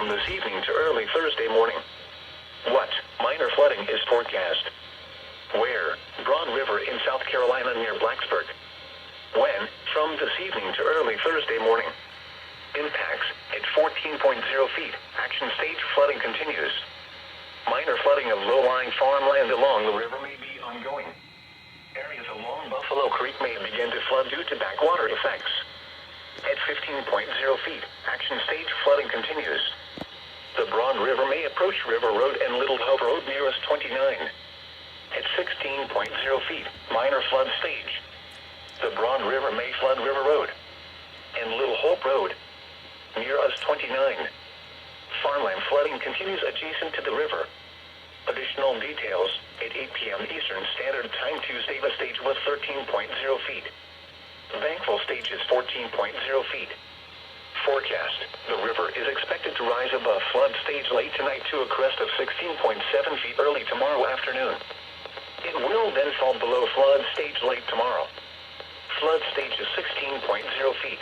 from this evening to early Thursday morning. What minor flooding is forecast? Where? Broad River in South Carolina near Blacksburg. When? From this evening to early Thursday morning. Impacts at 14.0 feet. Action stage flooding continues. Minor flooding of low-lying farmland along the river may be ongoing. Areas along Buffalo Creek may begin to flood due to backwater effects. At 15.0 feet, action stage flooding continues. The Broad River may approach River Road and Little Hope Road nearest 29. At 16.0 feet, minor flood stage. The Broad River may flood River Road and Little Hope Road near us 29. Farmland flooding continues adjacent to the river. Additional details at 8 p.m. Eastern Standard Time Tuesday. The stage was 13.0 feet. Bankfull stage is 14.0 feet. Forecast: the river is expected to rise above flood stage late tonight to a crest of 16.7 feet early tomorrow afternoon. It will then fall below flood stage late tomorrow. Flood stage is 16.0 feet.